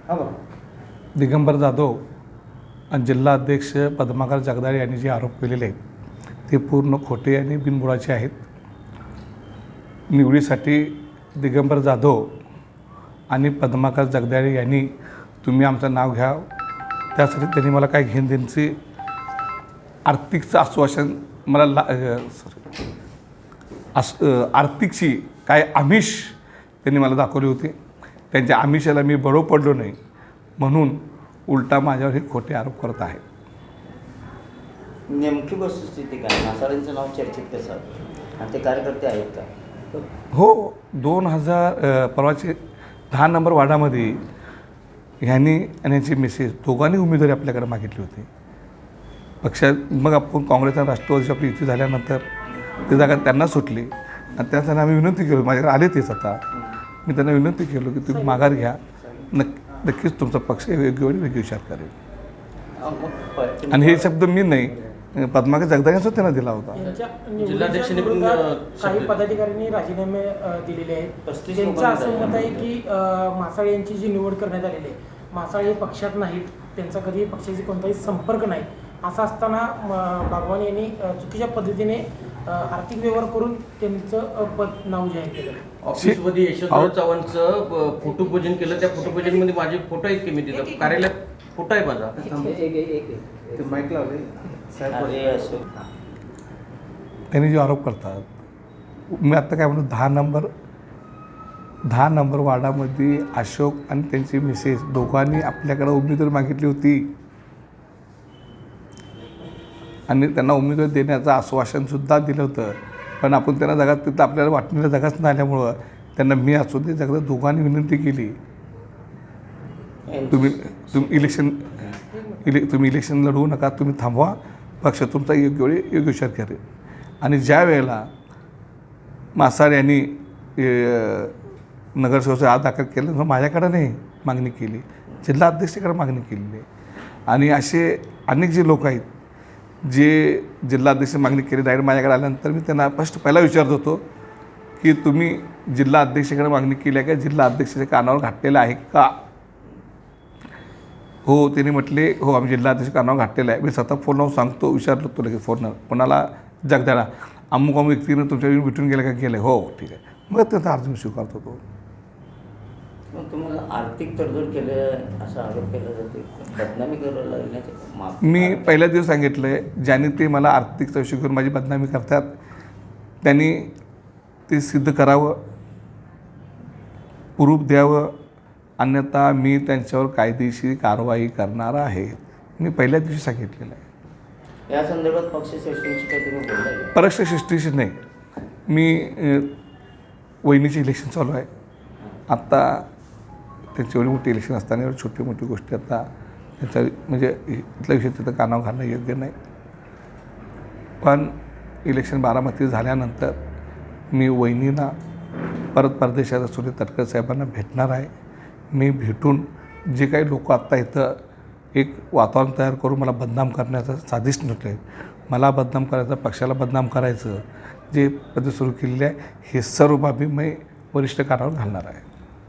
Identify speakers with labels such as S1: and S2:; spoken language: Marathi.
S1: हां बरं.
S2: दिगंबर जाधव आणि जिल्हा अध्यक्ष पद्माकर जगदाळे यांनी जे आरोप केलेले आहेत ते पूर्ण खोटे आणि बिनबुडाचे आहेत. निवडीसाठी दिगंबर जाधव आणि पद्माकर जगदाळे यांनी तुम्ही आमचं नाव घ्या, त्यासाठी त्यांनी मला काय घेऊन त्यांची आर्थिकचं आश्वासन मला आर्थिकची काय आमिष त्यांनी मला दाखवली होती. त्यांच्या आमिषाला मी बळी पडलो नाही म्हणून उलटा माझ्यावर हे खोटे आरोप करत आहेत.
S1: नेमकी वस्तुस्थिती काय? मासाळ्यांचं नाव चर्चेत कसं आणि ते कार्यकर्ते आहेत का?
S2: हो, 2000 परवाचे 10 नंबर वार्डामध्ये ह्यांनी आणि यांची मिसेस दोघांनी उमेदवारी आपल्याकडे मागितली होती पक्षात. मग आपण काँग्रेस आणि राष्ट्रवादीची आपली युती झाल्यानंतर ती जागा त्यांना सुटली आणि त्यासाठी आम्ही विनंती केली. माझ्याकडे आले तेच आता. मी त्यांना विनंती केलो की तुम्ही माघार घ्या, नक्कीच तुमचा पक्ष योग्य वेळी वेगळी विचार करेल. आणि हे शब्द मी नाही, पद्माकर जगदाळेंचा त्यांना दिला होता.
S3: जिल्हाध्यक्षांनी पण काही पदाधिकाऱ्यांनी राजीनामे दिलेले आहेत. त्यांचं असं मत आहे की मासाळे यांची जी निवड करण्यात आलेली आहे, मासाळे पक्षात नाहीत, त्यांचा कधी पक्षाशी कोणताही संपर्क नाही. असं असताना बागवान यांनी चुकीच्या पद्धतीने आर्थिक व्यवहार करून त्यांचं पद नाव जाहीर केलं.
S4: ऑफिसमध्ये यशवंतराव चव्हाणचं फोटोपूजन केलं. त्या फोटोपूजनमध्ये माझे फोटो आहेत की मी तिथं कार्यालयात फोटो आहे माझा.
S1: माईक लावले
S2: त्यांनी जो आरोप करतात, मी आत्ता काय म्हणतो 10 नंबर वार्डामध्ये अशोक आणि त्यांची मिसेस दोघांनी आपल्याकडे उमेदवारी मागितली होती आणि त्यांना उमेदवारी देण्याचं आश्वासनसुद्धा दिलं होतं. पण आपण त्यांना जागा तिथं आपल्याला वाटणीला जागाच नाही आल्यामुळं त्यांना मी असू दे जगदा दोघांनी विनंती केली, तुम्ही इलेक्शन लढवू नका, तुम्ही थांबवा, पक्ष तुमचा योग्य वेळी योग्य विचार करेल. आणि ज्या वेळेला मासाळ यांनी नगरसेवकाचं आज दाखल केलं मग माझ्याकडं नाही मागणी केली, जिल्हा अध्यक्षाकडे मागणी केलेली आहे. आणि असे अनेक जे लोक आहेत जे जिल्हा अध्यक्ष मागणी केली, डायरेक्ट माझ्याकडे आल्यानंतर मी त्यांना पहिला विचारत होतो की तुम्ही जिल्हा अध्यक्षाकडे मागणी केली आहे का, जिल्हा अध्यक्षाच्या कानावर घातलेलं आहे का? हो, त्यांनी म्हटले हो आम्ही जिल्हा अध्यक्ष कानावर घातलेलं आहे. मी स्वतः फोन लावून सांगतो, विचारलो तो लगेच फोनवर कोणाला, जगदाळा, अमुक व्यक्तीनं तुमच्या भेटून गेलं का? गेलं. हो ठीक आहे. मग त्यांचा अर्ज मी स्वीकारतो. तो
S1: तुम्हाला आर्थिक तडजोड केलं असा आरोप केला जाते, बदनामी करायला लागण्याचे
S2: मी पहिल्या दिवस सांगितलं आहे, ज्यांनी ते मला आर्थिक चौकशी करून माझी बदनामी करतात त्यांनी ते सिद्ध करावं, प्रूफ द्यावं, अन्यथा मी त्यांच्यावर कायदेशीर कारवाई करणार आहे. मी पहिल्या दिवशी सांगितलेलं आहे.
S1: या संदर्भात पक्षश्रेष्ठींची काही तुम्ही बोलला?
S2: पक्षश्रेष्ठीशी नाही, मी वहिनीची इलेक्शन चालू आहे आत्ता. त्यांची एवढी मोठी इलेक्शन असताना एवढी छोटी मोठी गोष्टी आता त्याचा म्हणजे इथला विषय तिथं कानावर घालणं योग्य नाही. पण इलेक्शन बारामती झाल्यानंतर मी वहिनीला परत परदेशात असलेले तटकरे साहेबांना भेटणार आहे. मी भेटून जे काही लोक आत्ता इथं एक वातावरण तयार करून मला बदनाम करण्याचं साधिष्ट नव्हतं, मला बदनाम करायचं, पक्षाला बदनाम करायचं जे पद्धत सुरू केलेली आहे, हे सर्व बाबी मी वरिष्ठ कानावर घालणार आहे.